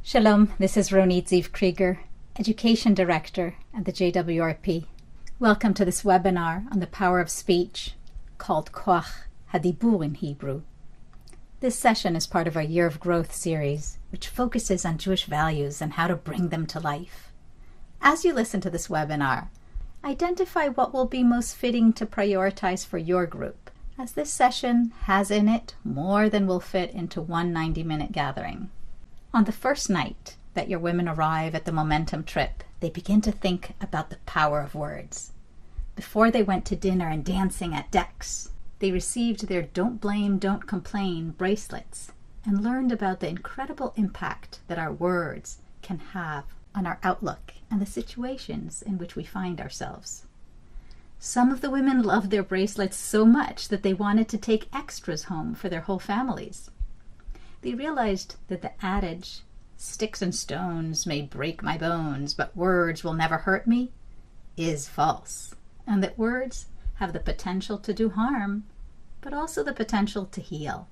Shalom, this is Ronit Ziv Krieger, Education Director at the JWRP. Welcome to this webinar on the power of speech, called Koach Hadibur in Hebrew. This session is part of our Year of Growth series, which focuses on Jewish values and how to bring them to life. As you listen to this webinar, identify what will be most fitting to prioritize for your group, as this session has in it more than will fit into one 90-minute gathering. On the first night that your women arrive at the Momentum trip, they begin to think about the power of words. Before they went to dinner and dancing at decks, they received their Don't Blame, Don't Complain bracelets and learned about the incredible impact that our words can have on our outlook and the situations in which we find ourselves. Some of the women loved their bracelets so much that they wanted to take extras home for their whole families. They realized that the adage, "Sticks and stones may break my bones, but words will never hurt me," is false, and that words have the potential to do harm, but also the potential to heal.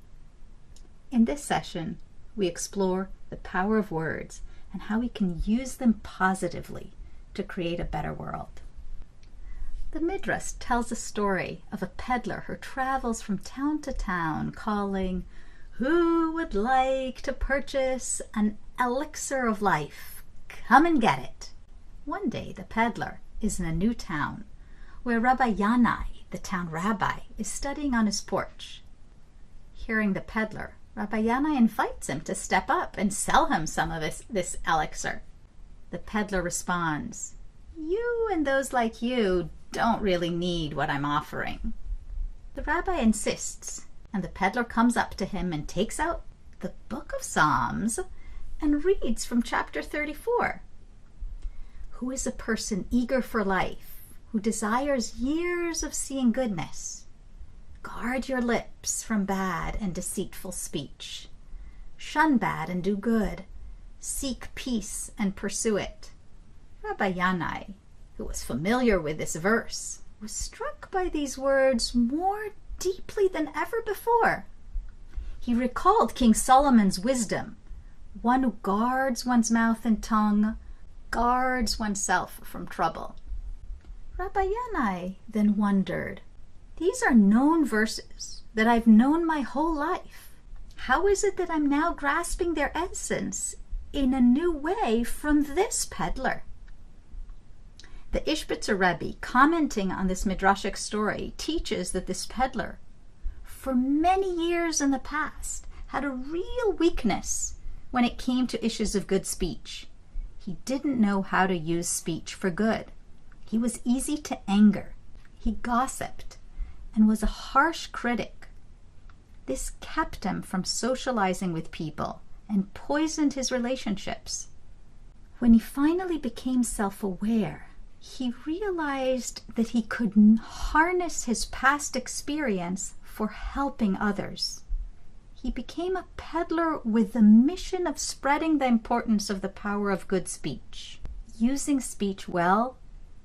In this session, we explore the power of words and how we can use them positively to create a better world. The Midrash tells a story of a peddler who travels from town to town calling, "Who would like to purchase an elixir of life? Come and get it." One day the peddler is in a new town where Rabbi Yanai, the town rabbi, is studying on his porch. Hearing the peddler, Rabbi Yanai invites him to step up and sell him some of this elixir. The peddler responds, "You and those like you don't really need what I'm offering." The rabbi insists, and the peddler comes up to him and takes out the book of Psalms and reads from chapter 34. "Who is a person eager for life, who desires years of seeing goodness? Guard your lips from bad and deceitful speech. Shun bad and do good. Seek peace and pursue it." Rabbi Yanai, who was familiar with this verse, was struck by these words more deeply than ever before. He recalled King Solomon's wisdom: one who guards one's mouth and tongue guards oneself from trouble. Rabbi Yanai then wondered, these are known verses that I've known my whole life. How is it that I'm now grasping their essence in a new way from this peddler? The Ishbitzer Rebbe, commenting on this midrashic story, teaches that this peddler, for many years in the past, had a real weakness when it came to issues of good speech. He didn't know how to use speech for good. He was easy to anger. He gossiped and was a harsh critic. This kept him from socializing with people and poisoned his relationships. When he finally became self-aware, he realized that he could harness his past experience for helping others. He became a peddler with the mission of spreading the importance of the power of good speech. Using speech well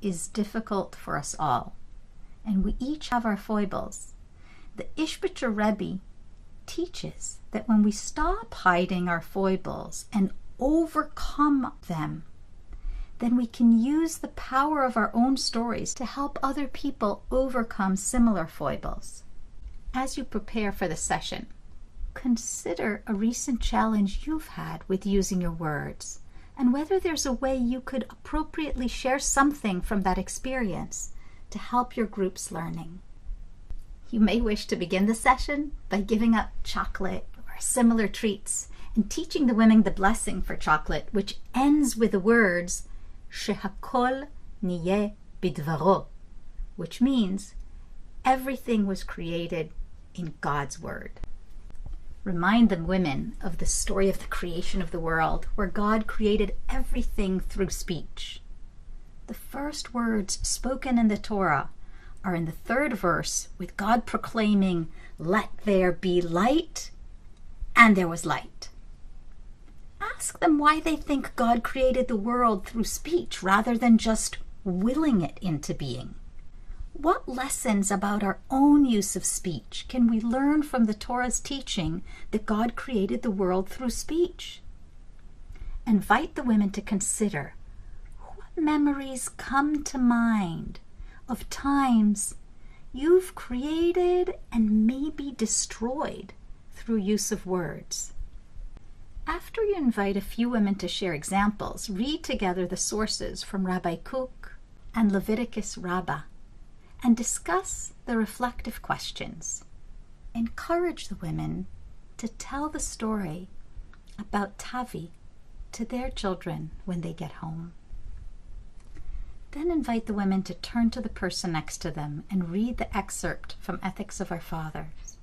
is difficult for us all, and we each have our foibles. The Ishbitzer Rebbe teaches that when we stop hiding our foibles and overcome them, then we can use the power of our own stories to help other people overcome similar foibles. As you prepare for the session, consider a recent challenge you've had with using your words, and whether there's a way you could appropriately share something from that experience to help your group's learning. You may wish to begin the session by giving up chocolate or similar treats and teaching the women the blessing for chocolate, which ends with the words Shehakol niyeh bidvaro, which means everything was created in God's word. Remind the women of the story of the creation of the world, where God created everything through speech. The first words spoken in the Torah are in the third verse, with God proclaiming, "Let there be light," and there was light. Ask them why they think God created the world through speech rather than just willing it into being. What lessons about our own use of speech can we learn from the Torah's teaching that God created the world through speech? invite the women to consider what memories come to mind of times you've created and maybe destroyed through use of words. After you invite a few women to share examples, read together the sources from Rabbi Kook and Leviticus Rabbah and discuss the reflective questions. Encourage the women to tell the story about Tavi to their children when they get home. Then invite the women to turn to the person next to them and read the excerpt from Ethics of Our Fathers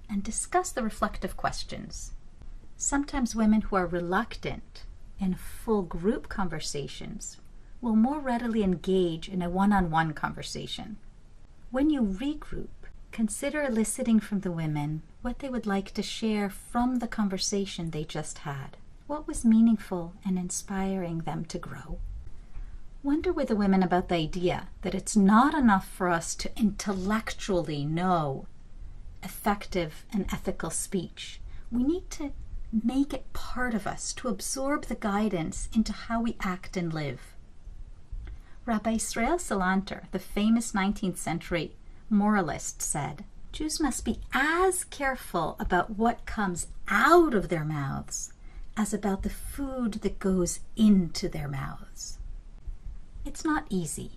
and discuss the reflective questions. Sometimes women who are reluctant in full group conversations will more readily engage in a one-on-one conversation. When you regroup, consider eliciting from the women what they would like to share from the conversation they just had. What was meaningful and inspiring them to grow? Wonder with the women about the idea that it's not enough for us to intellectually know effective and ethical speech. We need to make it part of us, to absorb the guidance into how we act and live. Rabbi Israel Salanter, the famous 19th century moralist, said, Jews must be as careful about what comes out of their mouths as about the food that goes into their mouths. It's not easy.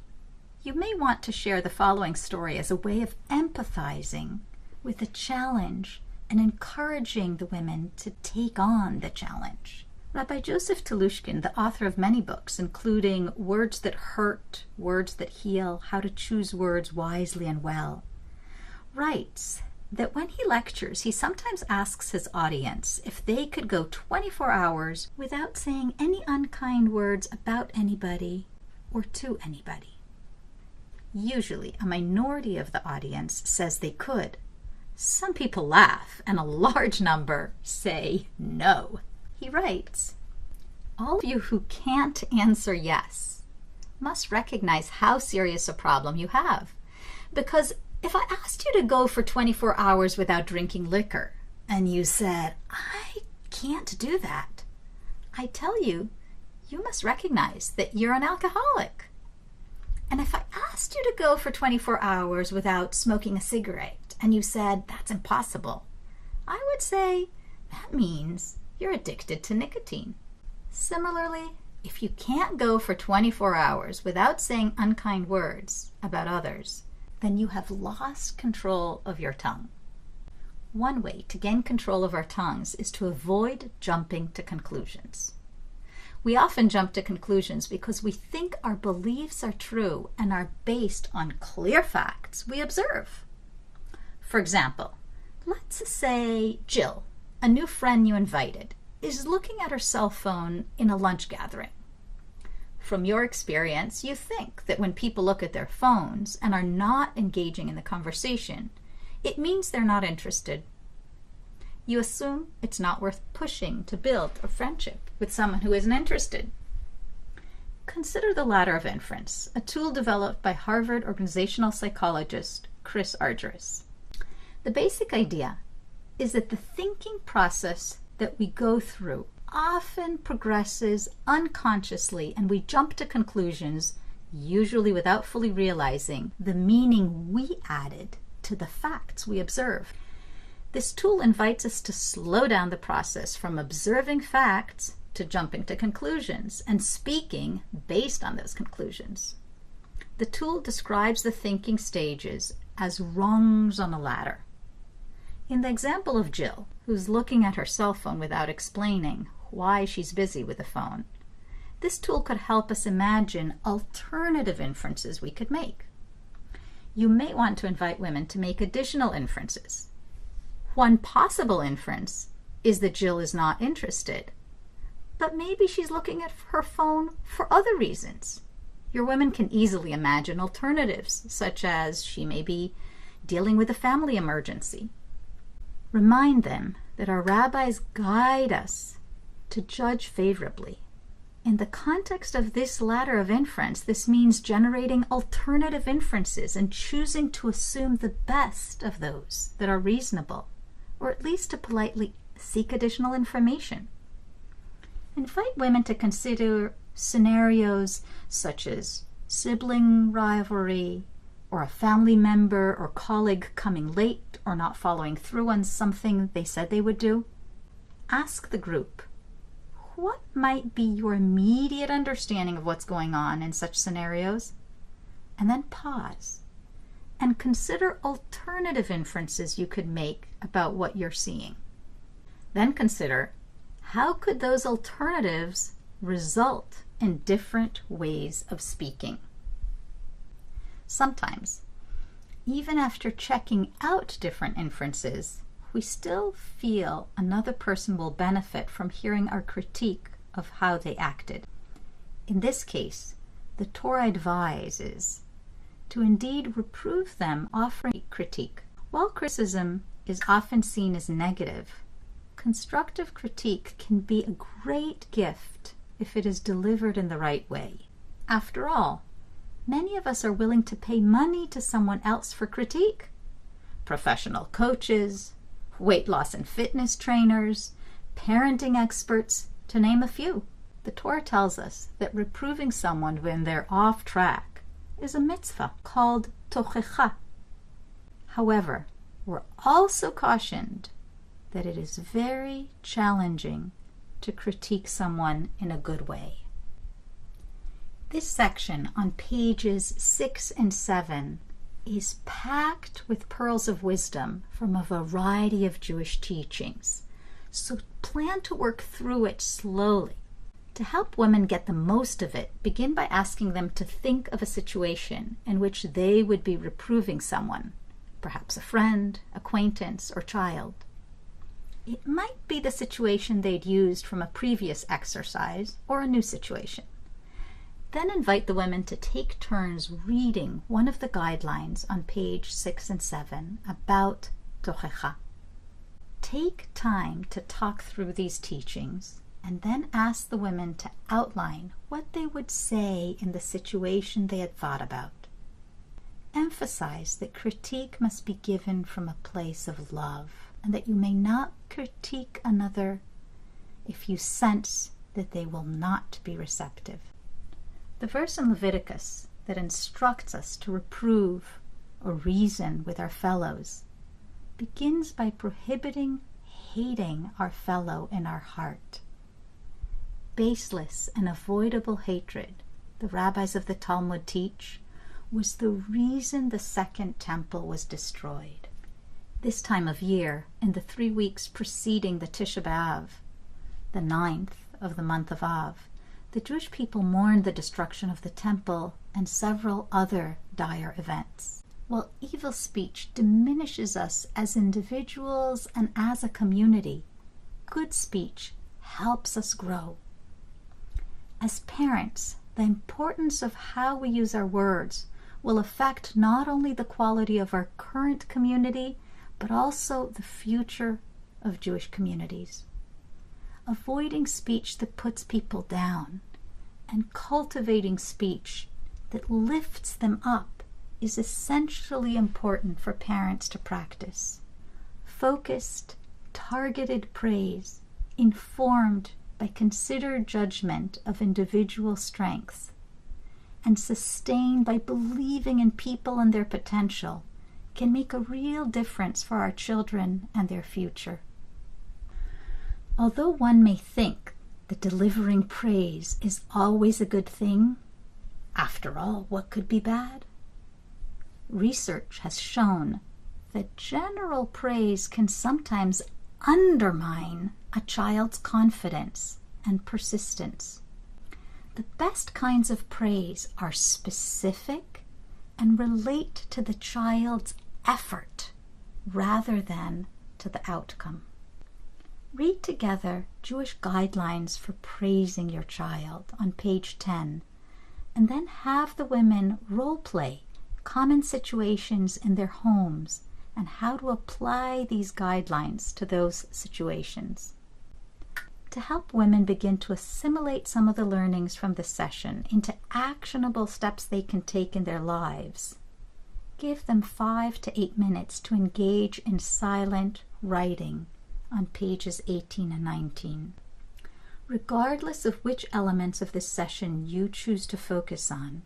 You may want to share the following story as a way of empathizing with the challenge and encouraging the women to take on the challenge. Rabbi Joseph Telushkin, the author of many books, including Words That Hurt, Words That Heal, How to Choose Words Wisely and Well, writes that when he lectures, he sometimes asks his audience if they could go 24 hours without saying any unkind words about anybody or to anybody. Usually, a minority of the audience says they could. Some people laugh, and a large number say no. He writes, all of you who can't answer yes must recognize how serious a problem you have. Because if I asked you to go for 24 hours without drinking liquor, and you said, I can't do that, I tell you, you must recognize that you're an alcoholic. And if I asked you to go for 24 hours without smoking a cigarette, and you said, that's impossible, I would say, that means you're addicted to nicotine. Similarly, if you can't go for 24 hours without saying unkind words about others, then you have lost control of your tongue. One way to gain control of our tongues is to avoid jumping to conclusions. We often jump to conclusions because we think our beliefs are true and are based on clear facts we observe. For example, let's say Jill, a new friend you invited, is looking at her cell phone in a lunch gathering. From your experience, you think that when people look at their phones and are not engaging in the conversation, it means they're not interested. You assume it's not worth pushing to build a friendship with someone who isn't interested. Consider the ladder of inference, a tool developed by Harvard organizational psychologist Chris Argyris. The basic idea is that the thinking process that we go through often progresses unconsciously, and we jump to conclusions, usually without fully realizing the meaning we added to the facts we observe. This tool invites us to slow down the process from observing facts to jumping to conclusions and speaking based on those conclusions. The tool describes the thinking stages as rungs on a ladder. In the example of Jill, who's looking at her cell phone without explaining why she's busy with the phone, this tool could help us imagine alternative inferences we could make. You may want to invite women to make additional inferences. One possible inference is that Jill is not interested, but maybe she's looking at her phone for other reasons. Your women can easily imagine alternatives, such as she may be dealing with a family emergency. Remind them that our rabbis guide us to judge favorably. In the context of this ladder of inference, this means generating alternative inferences and choosing to assume the best of those that are reasonable, or at least to politely seek additional information. Invite women to consider scenarios such as sibling rivalry, or a family member or colleague coming late or not following through on something they said they would do. Ask the group, what might be your immediate understanding of what's going on in such scenarios? And then pause and consider alternative inferences you could make about what you're seeing. Then consider, how could those alternatives result in different ways of speaking? Sometimes, even after checking out different inferences, we still feel another person will benefit from hearing our critique of how they acted. In this case, the Torah advises to indeed reprove them, offering critique. While criticism is often seen as negative, constructive critique can be a great gift if it is delivered in the right way. After all, many of us are willing to pay money to someone else for critique. Professional coaches, weight loss and fitness trainers, parenting experts, to name a few. The Torah tells us that reproving someone when they're off track is a mitzvah called tochecha. However, we're also cautioned that it is very challenging to critique someone in a good way. This section on pages 6 and 7 is packed with pearls of wisdom from a variety of Jewish teachings, so plan to work through it slowly. To help women get the most of it, begin by asking them to think of a situation in which they would be reproving someone, perhaps a friend, acquaintance, or child. It might be the situation they'd used from a previous exercise or a new situation. Then invite the women to take turns reading one of the guidelines on page 6 and 7 about tochecha. Take time to talk through these teachings and then ask the women to outline what they would say in the situation they had thought about. Emphasize that critique must be given from a place of love and that you may not critique another if you sense that they will not be receptive. The verse in Leviticus that instructs us to reprove or reason with our fellows begins by prohibiting hating our fellow in our heart. Baseless and avoidable hatred, the rabbis of the Talmud teach, was the reason the Second Temple was destroyed. This time of year, in the 3 weeks preceding the Tisha B'Av, the 9th of the month of Av, the Jewish people mourned the destruction of the temple and several other dire events. While evil speech diminishes us as individuals and as a community, good speech helps us grow. As parents, the importance of how we use our words will affect not only the quality of our current community, but also the future of Jewish communities. Avoiding speech that puts people down and cultivating speech that lifts them up is essentially important for parents to practice. Focused, targeted praise, informed by considered judgment of individual strengths, and sustained by believing in people and their potential, can make a real difference for our children and their future. Although one may think that delivering praise is always a good thing, after all, what could be bad? Research has shown that general praise can sometimes undermine a child's confidence and persistence. The best kinds of praise are specific and relate to the child's effort rather than to the outcome. Read together Jewish guidelines for praising your child on page 10, and then have the women role-play common situations in their homes and how to apply these guidelines to those situations. To help women begin to assimilate some of the learnings from this session into actionable steps they can take in their lives, give them 5 to 8 minutes to engage in silent writing on pages 18 and 19. Regardless of which elements of this session you choose to focus on,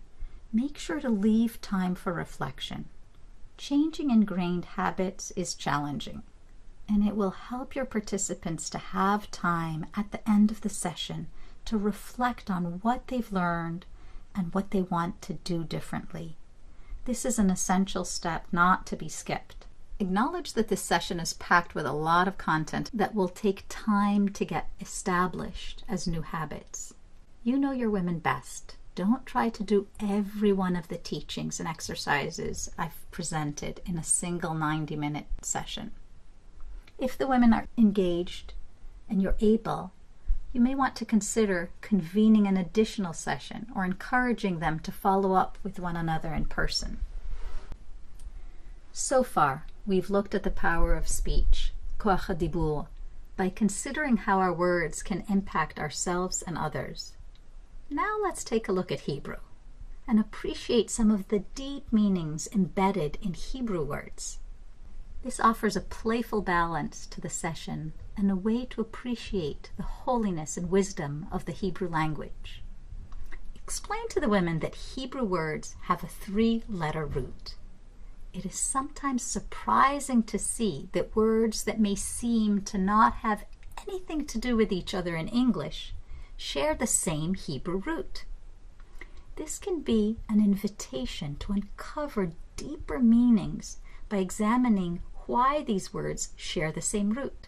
make sure to leave time for reflection. Changing ingrained habits is challenging, and it will help your participants to have time at the end of the session to reflect on what they've learned and what they want to do differently. This is an essential step not to be skipped. Acknowledge that this session is packed with a lot of content that will take time to get established as new habits. You know your women best. Don't try to do every one of the teachings and exercises I've presented in a single 90-minute session. If the women are engaged and you're able, you may want to consider convening an additional session or encouraging them to follow up with one another in person. So far, we've looked at the power of speech, koach hadibur, by considering how our words can impact ourselves and others. Now let's take a look at Hebrew and appreciate some of the deep meanings embedded in Hebrew words. This offers a playful balance to the session and a way to appreciate the holiness and wisdom of the Hebrew language. Explain to the women that Hebrew words have a 3-letter root. It is sometimes surprising to see that words that may seem to not have anything to do with each other in English share the same Hebrew root. This can be an invitation to uncover deeper meanings by examining why these words share the same root.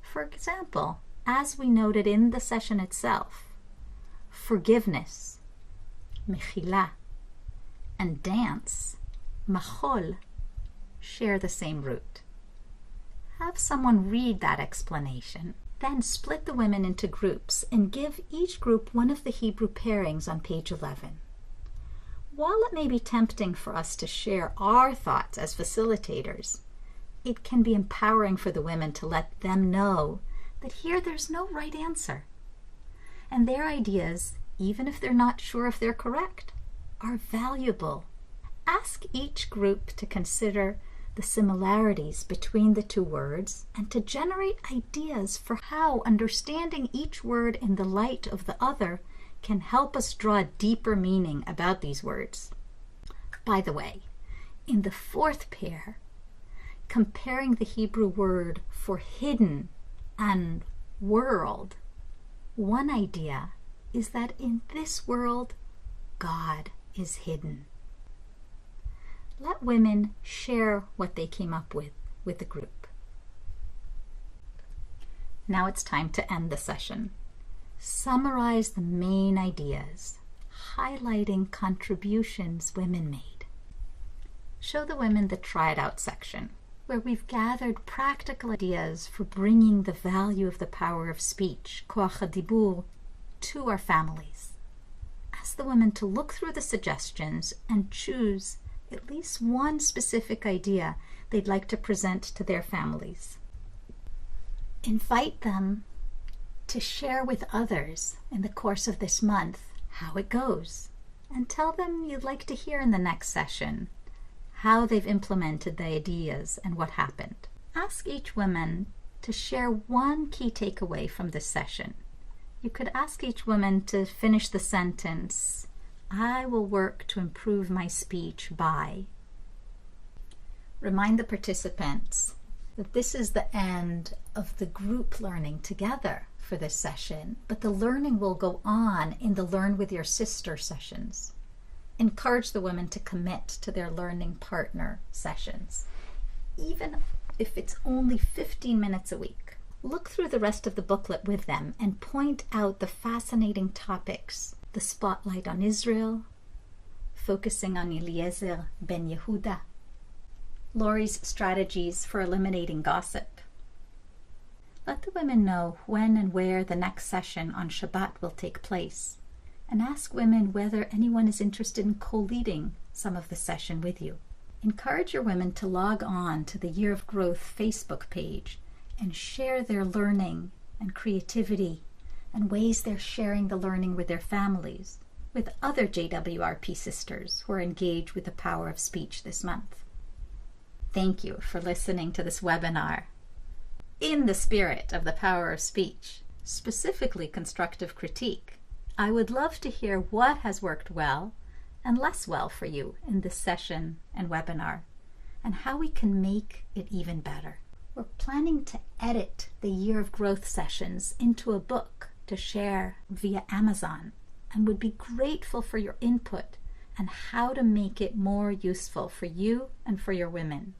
For example, as we noted in the session itself, forgiveness, mechila, and dance, machol, share the same root. Have someone read that explanation, then split the women into groups and give each group one of the Hebrew pairings on page 11. While it may be tempting for us to share our thoughts as facilitators, it can be empowering for the women to let them know that here there's no right answer. And their ideas, even if they're not sure if they're correct, are valuable. Ask each group to consider the similarities between the two words and to generate ideas for how understanding each word in the light of the other can help us draw deeper meaning about these words. By the way, in the 4th pair, comparing the Hebrew word for hidden and world, one idea is that in this world, God is hidden. Let women share what they came up with the group. Now it's time to end the session. Summarize the main ideas, highlighting contributions women made. Show the women the Try It Out section, where we've gathered practical ideas for bringing the value of the power of speech, koach hadibur, to our families. Ask the women to look through the suggestions and choose at least one specific idea they'd like to present to their families. Invite them to share with others in the course of this month how it goes, and tell them you'd like to hear in the next session how they've implemented the ideas and what happened. Ask each woman to share one key takeaway from this session. You could ask each woman to finish the sentence, I will work to improve my speech by. Remind the participants that this is the end of the group learning together for this session, but the learning will go on in the Learn with Your Sister sessions. Encourage the women to commit to their learning partner sessions, even if it's only 15 minutes a week. Look through the rest of the booklet with them and point out the fascinating topics. The spotlight on Israel, focusing on Eliezer ben Yehuda, Lori's strategies for eliminating gossip. Let the women know when and where the next session on Shabbat will take place, and ask women whether anyone is interested in co-leading some of the session with you. Encourage your women to log on to the Year of Growth Facebook page and share their learning and creativity and ways they're sharing the learning with their families, with other JWRP sisters who are engaged with the power of speech this month. Thank you for listening to this webinar in the spirit of the power of speech. specifically constructive critique. I would love to hear what has worked well and less well for you in this session and webinar, and how we can make it even better. We're planning to edit the Year of Growth sessions into a book to share via Amazon, and would be grateful for your input and how to make it more useful for you and for your women.